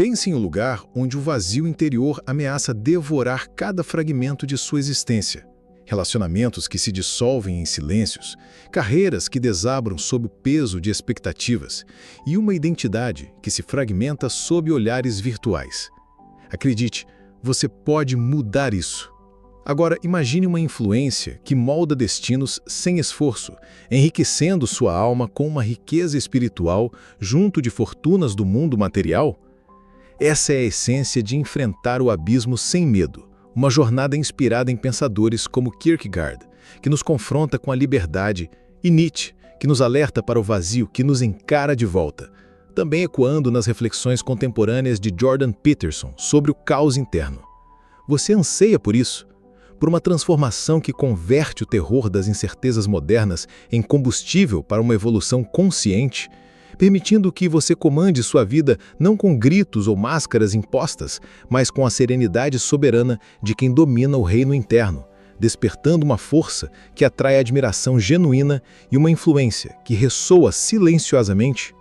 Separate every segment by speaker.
Speaker 1: Pense em um lugar onde o vazio interior ameaça devorar cada fragmento de sua existência. Relacionamentos que se dissolvem em silêncios, carreiras que desabram sob o peso de expectativas e uma identidade que se fragmenta sob olhares virtuais. Acredite, você pode mudar isso. Agora, imagine uma influência que molda destinos sem esforço, enriquecendo sua alma com uma riqueza espiritual junto de fortunas do mundo material. Essa é a essência de enfrentar o abismo sem medo, uma jornada inspirada em pensadores como Kierkegaard, que nos confronta com a liberdade, e Nietzsche, que nos alerta para o vazio que nos encara de volta, também ecoando nas reflexões contemporâneas de Jordan Peterson sobre o caos interno. Você anseia por isso? Por uma transformação que converte o terror das incertezas modernas em combustível para uma evolução consciente, permitindo que você comande sua vida não com gritos ou máscaras impostas, mas com a serenidade soberana de quem domina o reino interno, despertando uma força que atrai admiração genuína e uma influência que ressoa silenciosamente.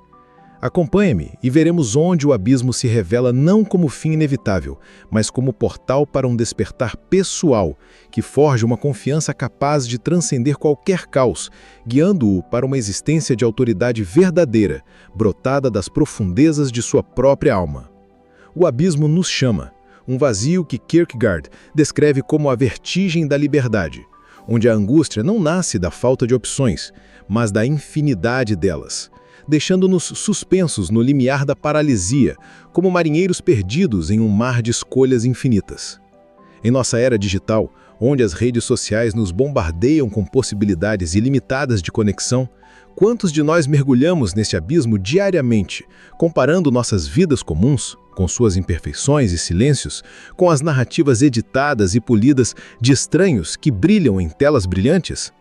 Speaker 1: Acompanhe-me e veremos onde o abismo se revela não como fim inevitável, mas como portal para um despertar pessoal que forja uma confiança capaz de transcender qualquer caos, guiando-o para uma existência de autoridade verdadeira, brotada das profundezas de sua própria alma. O abismo nos chama, um vazio que Kierkegaard descreve como a vertigem da liberdade, onde a angústia não nasce da falta de opções, mas da infinidade delas, deixando-nos suspensos no limiar da paralisia, como marinheiros perdidos em um mar de escolhas infinitas. Em nossa era digital, onde as redes sociais nos bombardeiam com possibilidades ilimitadas de conexão, quantos de nós mergulhamos nesse abismo diariamente, comparando nossas vidas comuns, com suas imperfeições e silêncios, com as narrativas editadas e polidas de estranhos que brilham em telas brilhantes?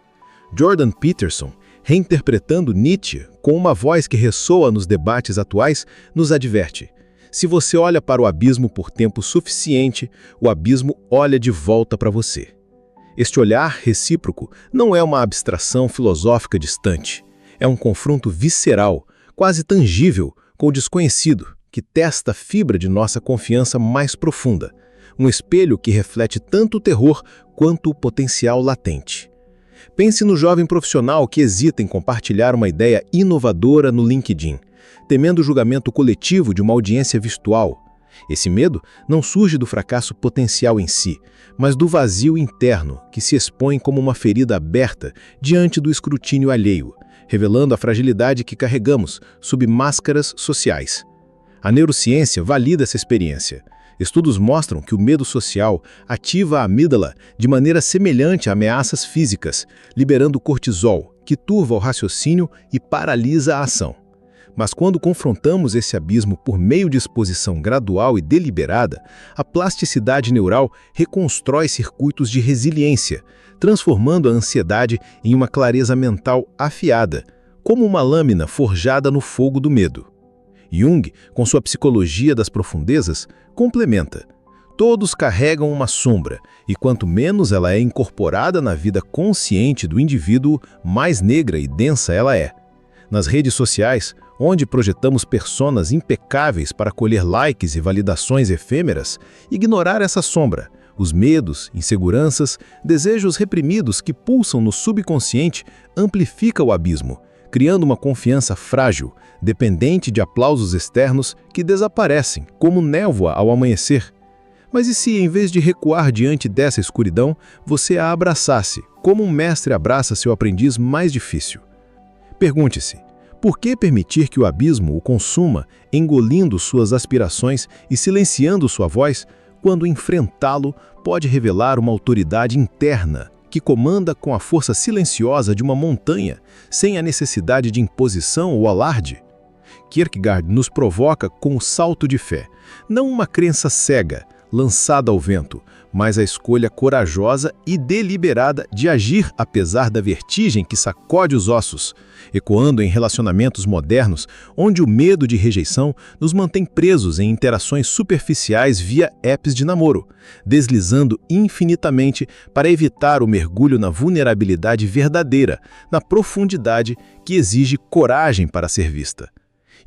Speaker 1: Jordan Peterson, reinterpretando Nietzsche com uma voz que ressoa nos debates atuais, nos adverte: se você olha para o abismo por tempo suficiente, o abismo olha de volta para você. Este olhar recíproco não é uma abstração filosófica distante, é um confronto visceral, quase tangível, com o desconhecido, que testa a fibra de nossa confiança mais profunda, um espelho que reflete tanto o terror quanto o potencial latente. Pense no jovem profissional que hesita em compartilhar uma ideia inovadora no LinkedIn, temendo o julgamento coletivo de uma audiência virtual. Esse medo não surge do fracasso potencial em si, mas do vazio interno que se expõe como uma ferida aberta diante do escrutínio alheio, revelando a fragilidade que carregamos sob máscaras sociais. A neurociência valida essa experiência. Estudos mostram que o medo social ativa a amígdala de maneira semelhante a ameaças físicas, liberando cortisol, que turva o raciocínio e paralisa a ação. Mas quando confrontamos esse abismo por meio de exposição gradual e deliberada, a plasticidade neural reconstrói circuitos de resiliência, transformando a ansiedade em uma clareza mental afiada, como uma lâmina forjada no fogo do medo. Jung, com sua psicologia das profundezas, complementa: todos carregam uma sombra, e quanto menos ela é incorporada na vida consciente do indivíduo, mais negra e densa ela é. Nas redes sociais, onde projetamos personas impecáveis para colher likes e validações efêmeras, ignorar essa sombra, os medos, inseguranças, desejos reprimidos que pulsam no subconsciente, amplifica o abismo, criando uma confiança frágil, dependente de aplausos externos que desaparecem como névoa ao amanhecer. Mas e se, em vez de recuar diante dessa escuridão, você a abraçasse, como um mestre abraça seu aprendiz mais difícil? Pergunte-se: por que permitir que o abismo o consuma, engolindo suas aspirações e silenciando sua voz, quando enfrentá-lo pode revelar uma autoridade interna que comanda com a força silenciosa de uma montanha, sem a necessidade de imposição ou alarde? Kierkegaard nos provoca com o salto de fé, não uma crença cega, lançada ao vento, mas a escolha corajosa e deliberada de agir apesar da vertigem que sacode os ossos, ecoando em relacionamentos modernos onde o medo de rejeição nos mantém presos em interações superficiais via apps de namoro, deslizando infinitamente para evitar o mergulho na vulnerabilidade verdadeira, na profundidade que exige coragem para ser vista.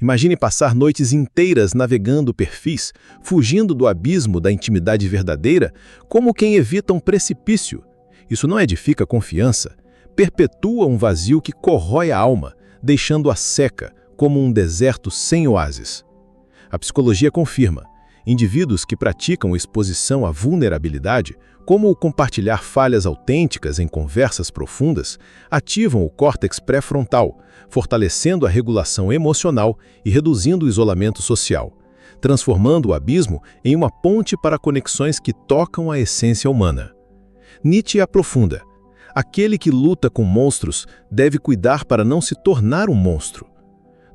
Speaker 1: Imagine passar noites inteiras navegando perfis, fugindo do abismo da intimidade verdadeira, como quem evita um precipício. Isso não edifica confiança, perpetua um vazio que corrói a alma, deixando-a seca, como um deserto sem oásis. A psicologia confirma: indivíduos que praticam exposição à vulnerabilidade, como o compartilhar falhas autênticas em conversas profundas, ativam o córtex pré-frontal, fortalecendo a regulação emocional e reduzindo o isolamento social, transformando o abismo em uma ponte para conexões que tocam a essência humana. Nietzsche aprofunda: aquele que luta com monstros deve cuidar para não se tornar um monstro.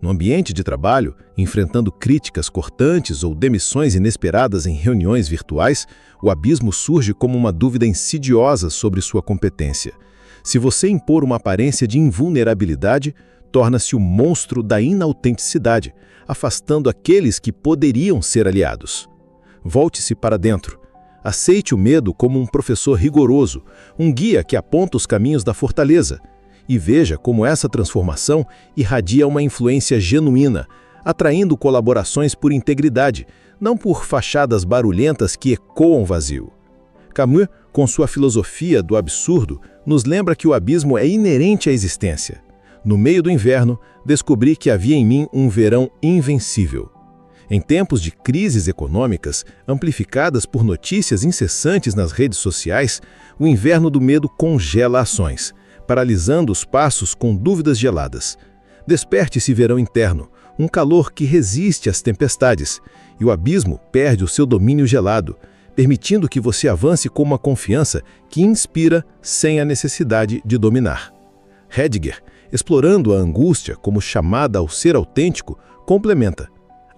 Speaker 1: No ambiente de trabalho, enfrentando críticas cortantes ou demissões inesperadas em reuniões virtuais, o abismo surge como uma dúvida insidiosa sobre sua competência. Se você impor uma aparência de invulnerabilidade, torna-se o monstro da inautenticidade, afastando aqueles que poderiam ser aliados. Volte-se para dentro. Aceite o medo como um professor rigoroso, um guia que aponta os caminhos da fortaleza. E veja como essa transformação irradia uma influência genuína, atraindo colaborações por integridade, não por fachadas barulhentas que ecoam vazio. Camus, com sua filosofia do absurdo, nos lembra que o abismo é inerente à existência. No meio do inverno, descobri que havia em mim um verão invencível. Em tempos de crises econômicas, amplificadas por notícias incessantes nas redes sociais, o inverno do medo congela ações, paralisando os passos com dúvidas geladas. Desperte esse verão interno, um calor que resiste às tempestades, e o abismo perde o seu domínio gelado, permitindo que você avance com uma confiança que inspira sem a necessidade de dominar. Heidegger, explorando a angústia como chamada ao ser autêntico, complementa: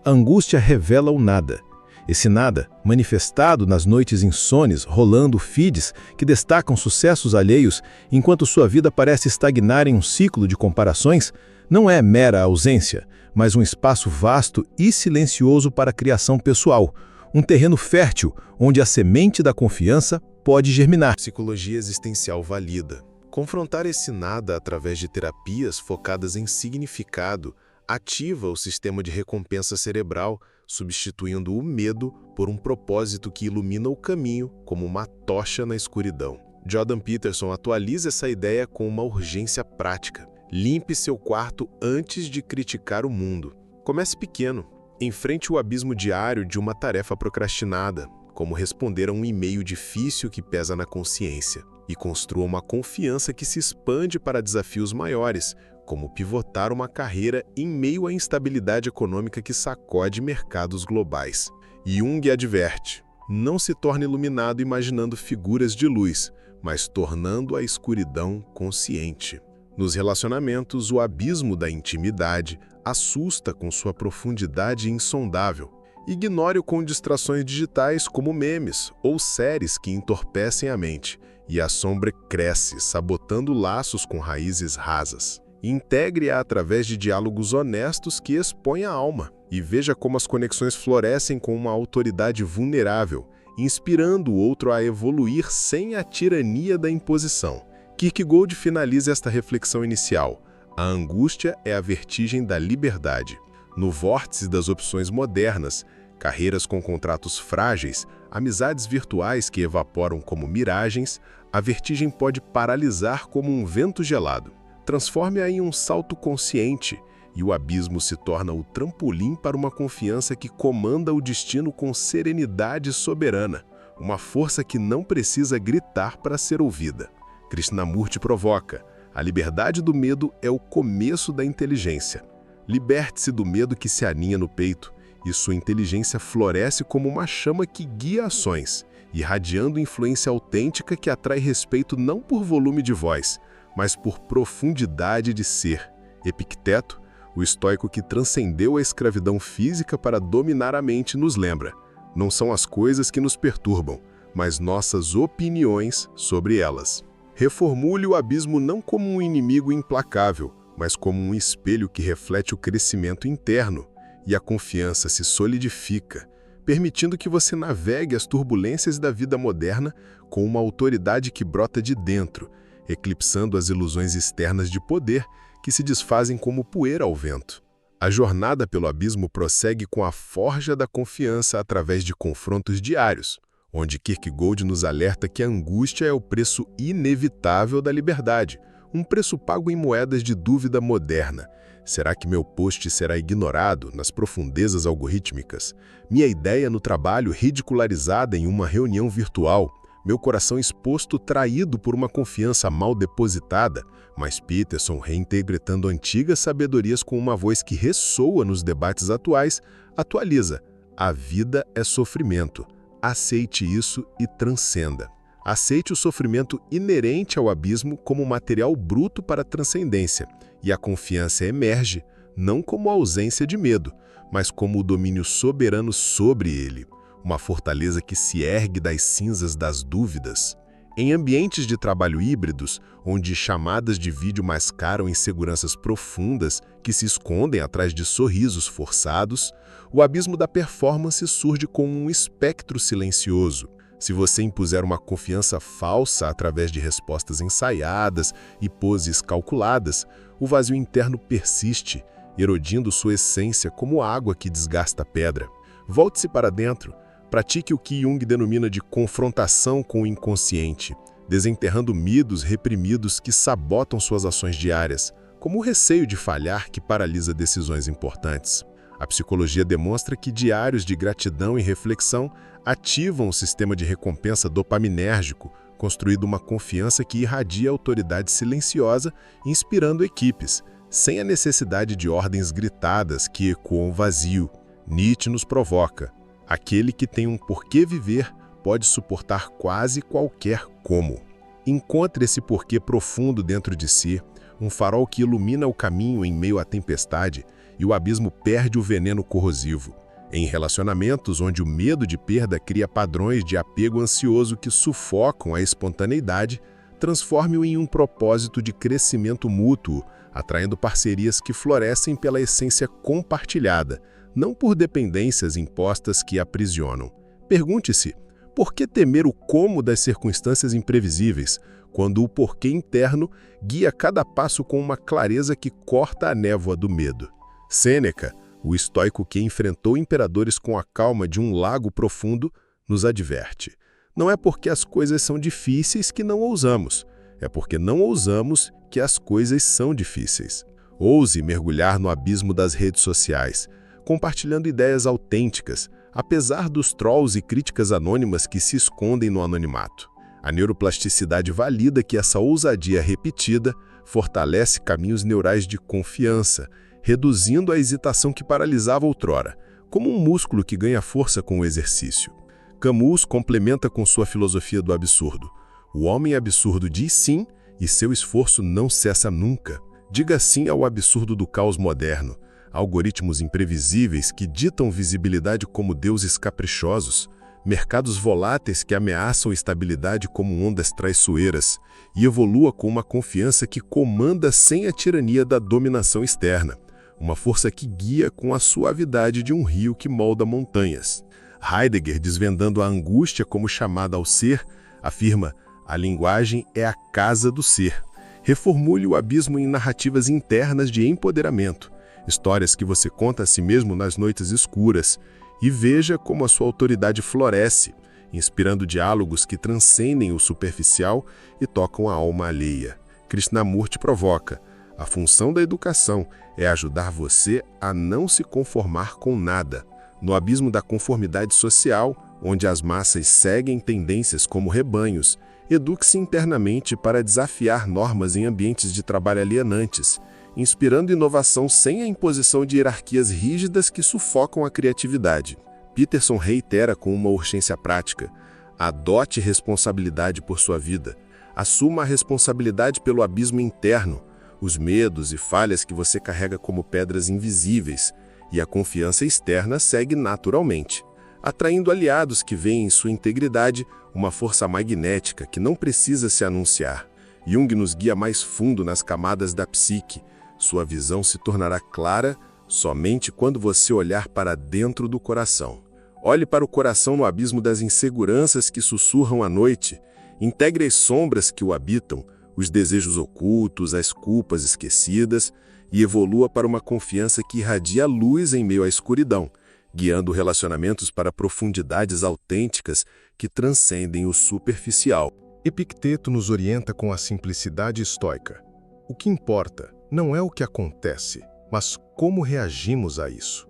Speaker 1: a angústia revela o nada. Esse nada, manifestado nas noites insones, rolando feeds que destacam sucessos alheios, enquanto sua vida parece estagnar em um ciclo de comparações, não é mera ausência, mas um espaço vasto e silencioso para a criação pessoal, um terreno fértil onde a semente da confiança pode germinar.
Speaker 2: Psicologia existencial valida. Confrontar esse nada através de terapias focadas em significado ativa o sistema de recompensa cerebral, substituindo o medo por um propósito que ilumina o caminho como uma tocha na escuridão. Jordan Peterson atualiza essa ideia com uma urgência prática. Limpe seu quarto antes de criticar o mundo. Comece pequeno. Enfrente o abismo diário de uma tarefa procrastinada, como responder a um e-mail difícil que pesa na consciência, e construa uma confiança que se expande para desafios maiores, como pivotar uma carreira em meio à instabilidade econômica que sacode mercados globais. Jung adverte: não se torne iluminado imaginando figuras de luz, mas tornando a escuridão consciente. Nos relacionamentos, o abismo da intimidade assusta com sua profundidade insondável. Ignore-o com distrações digitais como memes ou séries que entorpecem a mente, e a sombra cresce, sabotando laços com raízes rasas. Integre-a através de diálogos honestos que expõem a alma, e veja como as conexões florescem com uma autoridade vulnerável, inspirando o outro a evoluir sem a tirania da imposição. Kierkegaard finaliza esta reflexão inicial: a angústia é a vertigem da liberdade. No vórtice das opções modernas, carreiras com contratos frágeis, amizades virtuais que evaporam como miragens, a vertigem pode paralisar como um vento gelado. Transforme-a em um salto consciente, e o abismo se torna o trampolim para uma confiança que comanda o destino com serenidade soberana, uma força que não precisa gritar para ser ouvida. Krishnamurti provoca: a liberdade do medo é o começo da inteligência. Liberte-se do medo que se aninha no peito, e sua inteligência floresce como uma chama que guia ações, irradiando influência autêntica que atrai respeito não por volume de voz, mas por profundidade de ser. Epicteto, o estoico que transcendeu a escravidão física para dominar a mente, nos lembra: não são as coisas que nos perturbam, mas nossas opiniões sobre elas. Reformule o abismo não como um inimigo implacável, mas como um espelho que reflete o crescimento interno, e a confiança se solidifica, permitindo que você navegue as turbulências da vida moderna com uma autoridade que brota de dentro, eclipsando as ilusões externas de poder que se desfazem como poeira ao vento. A jornada pelo abismo prossegue com a forja da confiança através de confrontos diários, onde Kierkegaard nos alerta que a angústia é o preço inevitável da liberdade, um preço pago em moedas de dúvida moderna. Será que meu post será ignorado nas profundezas algorítmicas? Minha ideia no trabalho ridicularizada em uma reunião virtual? Meu coração exposto traído por uma confiança mal depositada? Mas Peterson, reinterpretando antigas sabedorias com uma voz que ressoa nos debates atuais, atualiza: a vida é sofrimento. Aceite isso e transcenda. Aceite o sofrimento inerente ao abismo como material bruto para a transcendência, e a confiança emerge não como a ausência de medo, mas como o domínio soberano sobre ele, uma fortaleza que se ergue das cinzas das dúvidas. Em ambientes de trabalho híbridos, onde chamadas de vídeo mascaram inseguranças profundas que se escondem atrás de sorrisos forçados, o abismo da performance surge como um espectro silencioso. Se você impuser uma confiança falsa através de respostas ensaiadas e poses calculadas, o vazio interno persiste, erodindo sua essência como água que desgasta a pedra. Volte-se para dentro. Pratique o que Jung denomina de confrontação com o inconsciente, desenterrando mitos reprimidos que sabotam suas ações diárias, como o receio de falhar que paralisa decisões importantes. A psicologia demonstra que diários de gratidão e reflexão ativam o sistema de recompensa dopaminérgico, construindo uma confiança que irradia autoridade silenciosa, inspirando equipes, sem a necessidade de ordens gritadas que ecoam vazio. Nietzsche nos provoca: aquele que tem um porquê viver pode suportar quase qualquer como. Encontre esse porquê profundo dentro de si, um farol que ilumina o caminho em meio à tempestade, e o abismo perde o veneno corrosivo. Em relacionamentos onde o medo de perda cria padrões de apego ansioso que sufocam a espontaneidade, transforme-o em um propósito de crescimento mútuo, atraindo parcerias que florescem pela essência compartilhada, não por dependências impostas que aprisionam. Pergunte-se: por que temer o como das circunstâncias imprevisíveis, quando o porquê interno guia cada passo com uma clareza que corta a névoa do medo? Sêneca, o estoico que enfrentou imperadores com a calma de um lago profundo, nos adverte: não é porque as coisas são difíceis que não ousamos, é porque não ousamos que as coisas são difíceis. Ouse mergulhar no abismo das redes sociais, compartilhando ideias autênticas, apesar dos trolls e críticas anônimas que se escondem no anonimato. A neuroplasticidade valida que essa ousadia repetida fortalece caminhos neurais de confiança, reduzindo a hesitação que paralisava outrora, como um músculo que ganha força com o exercício. Camus complementa com sua filosofia do absurdo: o homem absurdo diz sim e seu esforço não cessa nunca. Diga sim ao absurdo do caos moderno, algoritmos imprevisíveis que ditam visibilidade como deuses caprichosos, mercados voláteis que ameaçam estabilidade como ondas traiçoeiras, e evolua com uma confiança que comanda sem a tirania da dominação externa, uma força que guia com a suavidade de um rio que molda montanhas. Heidegger, desvendando a angústia como chamada ao ser, afirma: a linguagem é a casa do ser. Reformule o abismo em narrativas internas de empoderamento, histórias que você conta a si mesmo nas noites escuras, e veja como a sua autoridade floresce, inspirando diálogos que transcendem o superficial e tocam a alma alheia. Krishnamurti provoca: a função da educação é ajudar você a não se conformar com nada. No abismo da conformidade social, onde as massas seguem tendências como rebanhos, eduque-se internamente para desafiar normas em ambientes de trabalho alienantes, inspirando inovação sem a imposição de hierarquias rígidas que sufocam a criatividade. Peterson reitera com uma urgência prática: adote responsabilidade por sua vida. Assuma a responsabilidade pelo abismo interno, os medos e falhas que você carrega como pedras invisíveis, e a confiança externa segue naturalmente, atraindo aliados que veem em sua integridade uma força magnética que não precisa se anunciar. Jung nos guia mais fundo nas camadas da psique. Sua visão se tornará clara somente quando você olhar para dentro do coração. Olhe para o coração no abismo das inseguranças que sussurram à noite. Integre as sombras que o habitam, os desejos ocultos, as culpas esquecidas,
Speaker 3: e evolua para uma confiança que irradia luz em meio à escuridão, guiando relacionamentos para profundidades autênticas que transcendem o superficial.
Speaker 1: Epicteto nos orienta com a simplicidade estoica. O que importa não é o que acontece, mas como reagimos a isso.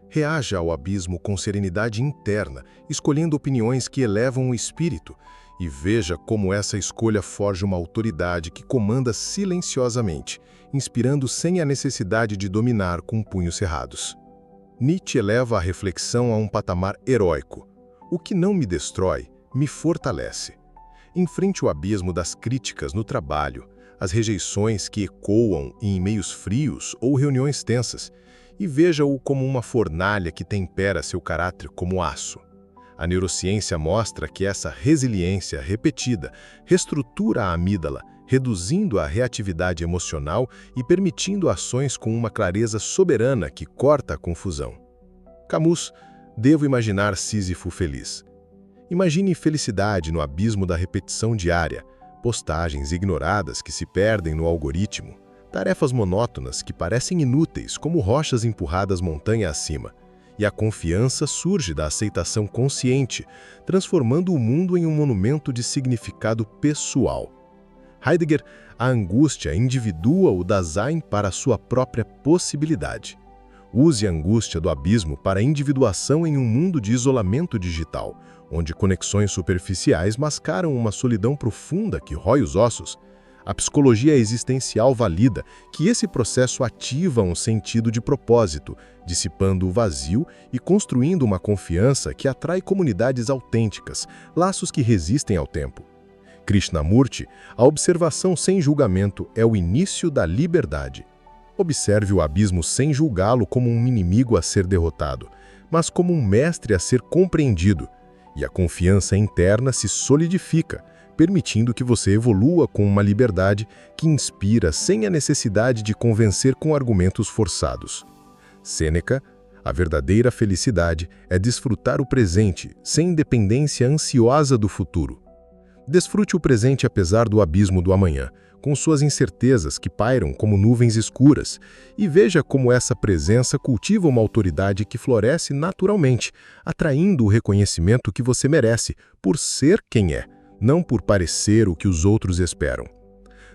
Speaker 1: Reaja ao abismo com serenidade interna, escolhendo opiniões que elevam o espírito, e veja como essa escolha forja uma autoridade que comanda silenciosamente, inspirando sem a necessidade de dominar com punhos cerrados. Nietzsche eleva a reflexão a um patamar heróico. O que não me destrói, me fortalece. Enfrente o abismo das críticas no trabalho, as rejeições que ecoam em e-mails frios ou reuniões tensas, e veja-o como uma fornalha que tempera seu caráter como aço. A neurociência mostra que essa resiliência repetida reestrutura a amígdala, reduzindo a reatividade emocional e permitindo ações com uma clareza soberana que corta a confusão. Camus, devo imaginar Sísifo feliz. Imagine felicidade no abismo da repetição diária, postagens ignoradas que se perdem no algoritmo, tarefas monótonas que parecem inúteis como rochas empurradas montanha acima, e a confiança surge da aceitação consciente, transformando o mundo em um monumento de significado pessoal. Heidegger, a angústia individua o Dasein para a sua própria possibilidade. Use a angústia do abismo para a individuação em um mundo de isolamento digital, onde conexões superficiais mascaram uma solidão profunda que rói os ossos. A psicologia existencial valida que esse processo ativa um sentido de propósito, dissipando o vazio e construindo uma confiança que atrai comunidades autênticas, laços que resistem ao tempo. Krishnamurti, a observação sem julgamento é o início da liberdade. Observe o abismo sem julgá-lo como um inimigo a ser derrotado, mas como um mestre a ser compreendido, e a confiança interna se solidifica, permitindo que você evolua com uma liberdade que inspira sem a necessidade de convencer com argumentos forçados. Sêneca, a verdadeira felicidade é desfrutar o presente, sem dependência ansiosa do futuro. Desfrute o presente apesar do abismo do amanhã, com suas incertezas que pairam como nuvens escuras, e veja como essa presença cultiva uma autoridade que floresce naturalmente, atraindo o reconhecimento que você merece por ser quem é, não por parecer o que os outros esperam.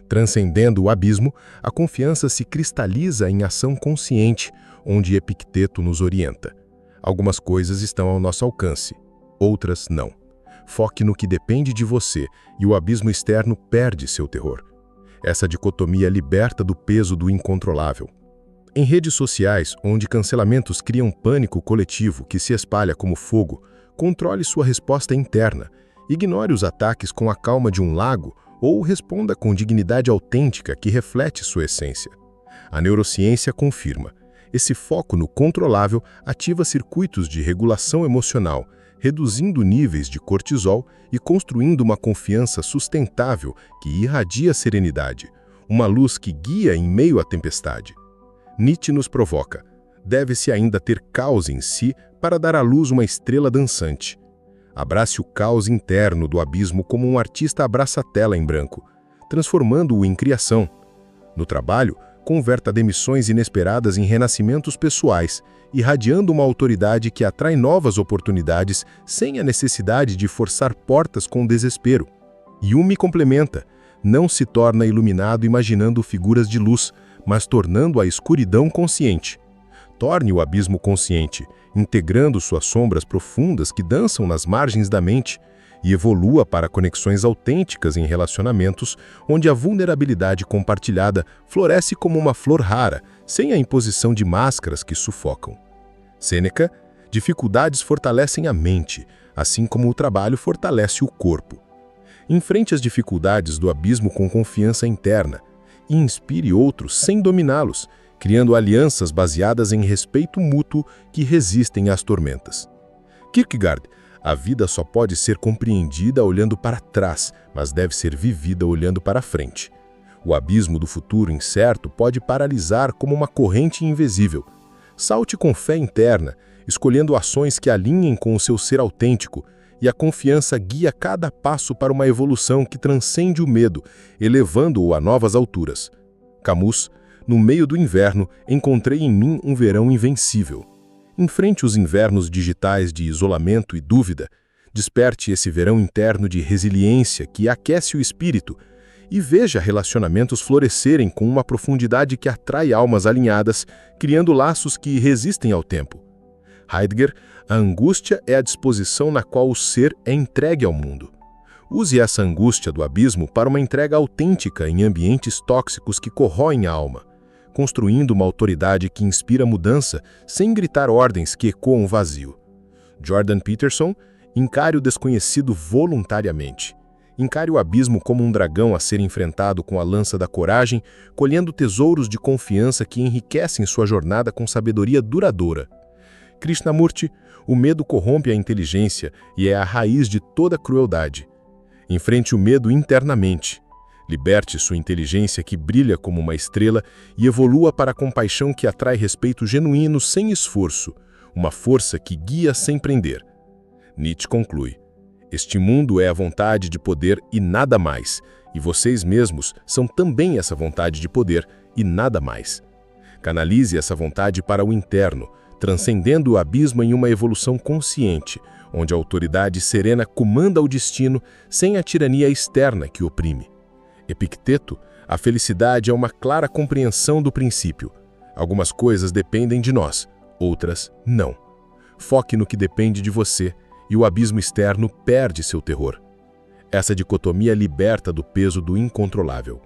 Speaker 1: Transcendendo o abismo, a confiança se cristaliza em ação consciente, onde Epicteto nos orienta. Algumas coisas estão ao nosso alcance, outras não. Foque no que depende de você e o abismo externo perde seu terror. Essa dicotomia liberta do peso do incontrolável. Em redes sociais, onde cancelamentos criam pânico coletivo que se espalha como fogo, controle sua resposta interna. Ignore os ataques com a calma de um lago ou responda com dignidade autêntica que reflete sua essência. A neurociência confirma. Esse foco no controlável ativa circuitos de regulação emocional, reduzindo níveis de cortisol e construindo uma confiança sustentável que irradia serenidade, uma luz que guia em meio à tempestade. Nietzsche nos provoca. Deve-se ainda ter caos em si para dar à luz uma estrela dançante. Abrace o caos interno do abismo como um artista abraça a tela em branco, transformando-o em criação. No trabalho, converta demissões inesperadas em renascimentos pessoais, irradiando uma autoridade que atrai novas oportunidades sem a necessidade de forçar portas com desespero. Yumi complementa, não se torna iluminado imaginando figuras de luz, mas tornando a escuridão consciente. Torne o abismo consciente, integrando suas sombras profundas que dançam nas margens da mente, e evolua para conexões autênticas em relacionamentos onde a vulnerabilidade compartilhada floresce como uma flor rara, sem a imposição de máscaras que sufocam. Sêneca, dificuldades fortalecem a mente, assim como o trabalho fortalece o corpo. Enfrente as dificuldades do abismo com confiança interna e inspire outros sem dominá-los, criando alianças baseadas em respeito mútuo que resistem às tormentas. Kierkegaard, a vida só pode ser compreendida olhando para trás, mas deve ser vivida olhando para frente. O abismo do futuro incerto pode paralisar como uma corrente invisível. Salte com fé interna, escolhendo ações que alinhem com o seu ser autêntico, e a confiança guia cada passo para uma evolução que transcende o medo, elevando-o a novas alturas. Camus
Speaker 3: No meio do inverno, encontrei em mim um verão invencível. Enfrente os invernos digitais de isolamento e dúvida, desperte esse verão interno de resiliência que aquece o espírito e veja relacionamentos florescerem com uma profundidade que atrai almas alinhadas, criando laços que resistem ao tempo. Heidegger, a angústia é a disposição na qual o ser é entregue ao mundo. Use essa angústia do abismo para uma entrega autêntica em ambientes tóxicos que corroem a alma, construindo uma autoridade que inspira mudança sem gritar ordens que ecoam vazio. Jordan Peterson, encare o desconhecido voluntariamente. Encare o abismo como um dragão a ser enfrentado com a lança da coragem, colhendo tesouros de confiança que enriquecem sua jornada com sabedoria duradoura. Krishnamurti, o medo corrompe a inteligência e é a raiz de toda crueldade. Enfrente o medo internamente. Liberte sua inteligência que brilha como uma estrela e evolua para a compaixão que atrai respeito genuíno sem esforço, uma força que guia sem prender. Nietzsche conclui: este mundo é a vontade de poder e nada mais, e vocês mesmos são também essa vontade de poder e nada mais. Canalize essa vontade para o interno, transcendendo o abismo em uma evolução consciente, onde a autoridade serena comanda o destino sem a tirania externa que oprime. Epicteto, a felicidade é uma clara compreensão do princípio. Algumas coisas dependem de nós, outras não. Foque no que depende de você e o abismo externo perde seu terror. Essa dicotomia liberta do peso do incontrolável.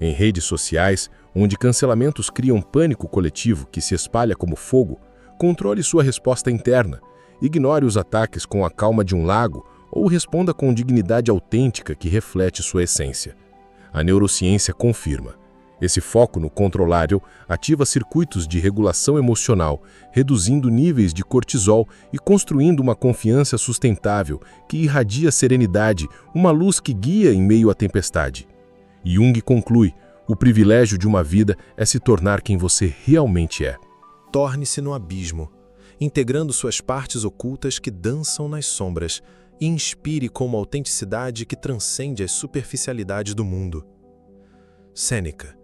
Speaker 3: Em redes sociais, onde cancelamentos criam pânico coletivo que se espalha como fogo, controle sua resposta interna, ignore os ataques com a calma de um lago ou responda com dignidade autêntica que reflete sua essência. A neurociência confirma. Esse foco no controlável ativa circuitos de regulação emocional, reduzindo níveis de cortisol e construindo uma confiança sustentável que irradia serenidade, uma luz que guia em meio à tempestade. Jung conclui: o privilégio de uma vida é se tornar quem você realmente é.
Speaker 2: Torne-se no abismo, integrando suas partes ocultas que dançam nas sombras, e inspire com uma autenticidade que transcende as superficialidades do mundo. Sêneca: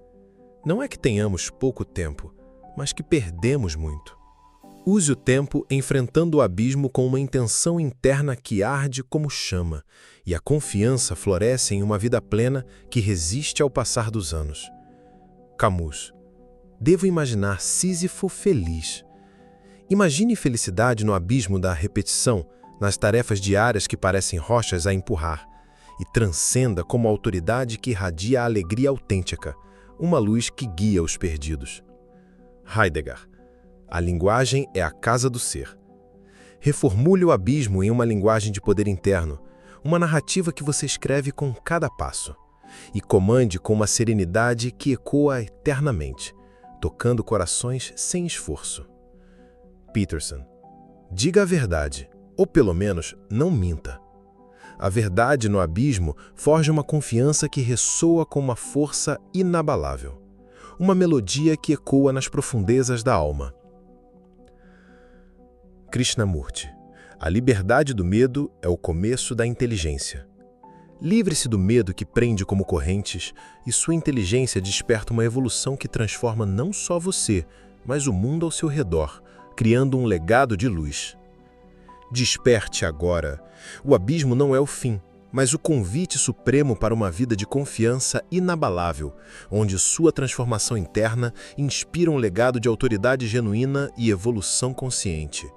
Speaker 2: não é que tenhamos pouco tempo, mas que perdemos muito. Use o tempo enfrentando o abismo com uma intenção interna que arde como chama, e a confiança floresce em uma vida plena que resiste ao passar dos anos. Camus: devo imaginar Sísifo feliz. Imagine felicidade no abismo da repetição, nas tarefas diárias que parecem rochas a empurrar, e transcenda como autoridade que irradia a alegria autêntica, uma luz que guia os perdidos. Heidegger: a linguagem é a casa do ser. Reformule o abismo em uma linguagem de poder interno, uma narrativa que você escreve com cada passo, e comande com uma serenidade que ecoa eternamente, tocando corações sem esforço. Peterson: diga a verdade, ou pelo menos não minta. A verdade no abismo forja uma confiança que ressoa com uma força inabalável, uma melodia que ecoa nas profundezas da alma. Krishnamurti: a liberdade do medo é o começo da inteligência. Livre-se do medo que prende como correntes, e sua inteligência desperta uma evolução que transforma não só você, mas o mundo ao seu redor, criando um legado de luz. Desperte agora. O abismo não é o fim, mas o convite supremo para uma vida de confiança inabalável, onde sua transformação interna inspira um legado de autoridade genuína e evolução consciente.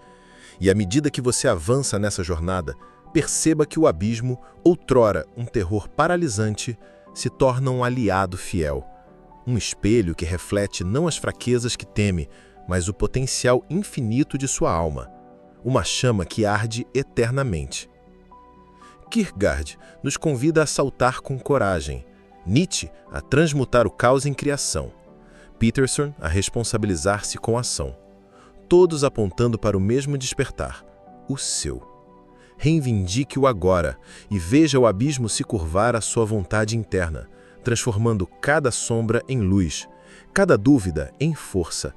Speaker 2: E à medida que você avança nessa jornada, perceba que o abismo, outrora um terror paralisante, se torna um aliado fiel. Um espelho que reflete não as fraquezas que teme, mas o potencial infinito de sua alma. Uma chama que arde eternamente. Kierkegaard nos convida a saltar com coragem, Nietzsche a transmutar o caos em criação, Peterson a responsabilizar-se com ação, todos apontando para o mesmo despertar, o seu. Reivindique o agora e veja o abismo se curvar à sua vontade interna, transformando cada sombra em luz, cada dúvida em força,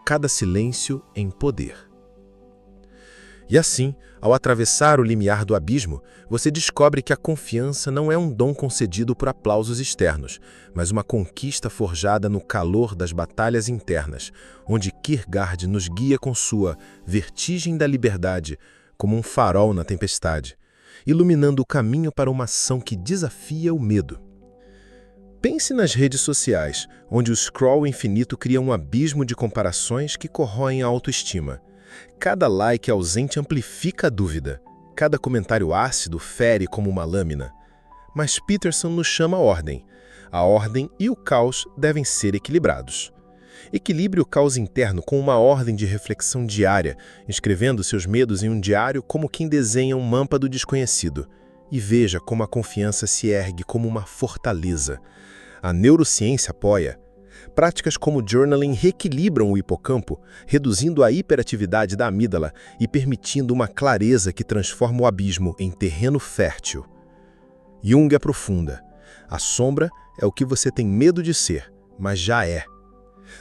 Speaker 2: cada silêncio em poder.
Speaker 3: E assim, ao atravessar o limiar do abismo, você descobre que a confiança não é um dom concedido por aplausos externos, mas uma conquista forjada no calor das batalhas internas, onde Kierkegaard nos guia com sua vertigem da liberdade, como um farol na tempestade, iluminando o caminho para uma ação que desafia o medo. Pense nas redes sociais, onde o scroll infinito cria um abismo de comparações que corroem a autoestima. Cada like ausente amplifica a dúvida. Cada comentário ácido fere como uma lâmina. Mas Peterson nos chama a ordem. A ordem e o caos devem ser equilibrados. Equilibre o caos interno com uma ordem de reflexão diária, escrevendo seus medos em um diário como quem desenha um mapa do desconhecido. E veja como a confiança se ergue como uma fortaleza. A neurociência apoia. Práticas como journaling reequilibram o hipocampo, reduzindo a hiperatividade da amígdala e permitindo uma clareza que transforma o abismo em terreno fértil. Jung aprofunda. A sombra é o que você tem medo de ser, mas já é.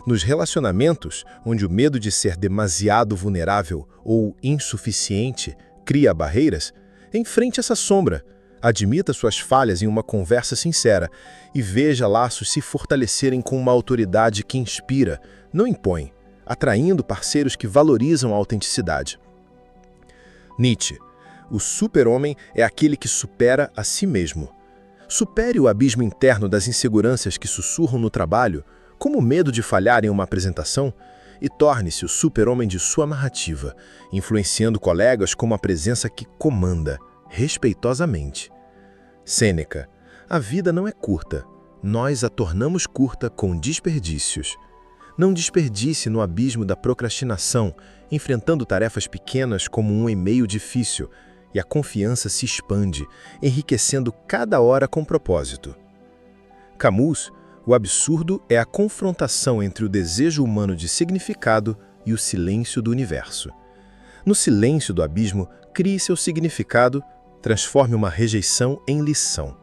Speaker 3: Nos relacionamentos, onde o medo de ser demasiado vulnerável ou insuficiente cria barreiras, enfrente essa sombra. Admita suas falhas em uma conversa sincera e veja laços se fortalecerem com uma autoridade que inspira, não impõe, atraindo parceiros que valorizam a autenticidade. Nietzsche. O super-homem é aquele que supera a si mesmo. Supere o abismo interno das inseguranças que sussurram no trabalho, como o medo de falhar em uma apresentação, e torne-se o super-homem de sua narrativa, influenciando colegas como a presença que comanda, respeitosamente. Sêneca. A vida não é curta. Nós a tornamos curta com desperdícios. Não desperdice no abismo da procrastinação, enfrentando tarefas pequenas como um e-mail difícil, e a confiança se expande, enriquecendo cada hora com propósito. Camus. O absurdo é a confrontação entre o desejo humano de significado e o silêncio do universo. No silêncio do abismo, crie seu significado, transforme uma rejeição em lição,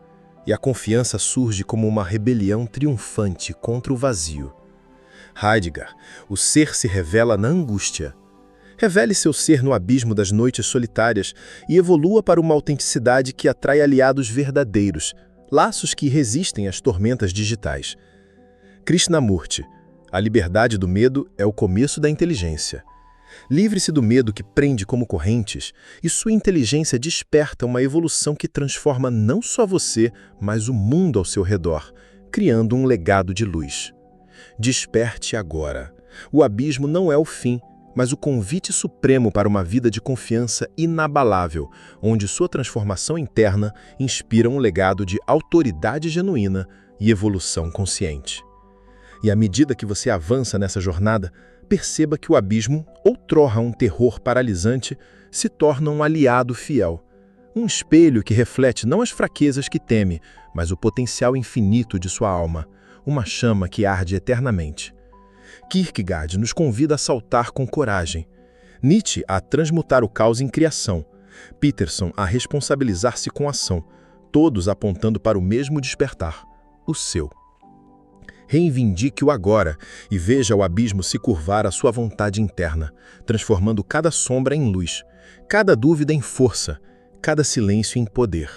Speaker 3: e a confiança surge como uma rebelião triunfante contra o vazio. Heidegger. O ser se revela na angústia. Revele seu ser no abismo das noites solitárias e evolua para uma autenticidade que atrai aliados verdadeiros, laços que resistem às tormentas digitais. Krishnamurti. A liberdade do medo é o começo da inteligência. Livre-se do medo que prende como correntes, e sua inteligência desperta uma evolução que transforma não só você, mas o mundo ao seu redor, criando um legado de luz. Desperte agora. O abismo não é o fim, mas o convite supremo para uma vida de confiança inabalável, onde sua transformação interna inspira um legado de autoridade genuína e evolução consciente. E à medida que você avança nessa jornada, perceba que o abismo, outrora um terror paralisante, se torna um aliado fiel. Um espelho que reflete não as fraquezas que teme, mas o potencial infinito de sua alma, uma chama que arde eternamente. Kierkegaard nos convida a saltar com coragem. Nietzsche a transmutar o caos em criação. Peterson a responsabilizar-se com ação, todos apontando para o mesmo despertar, o seu. Reivindique o agora e veja o abismo se curvar à sua vontade interna, transformando cada sombra em luz, cada dúvida em força, cada silêncio em poder.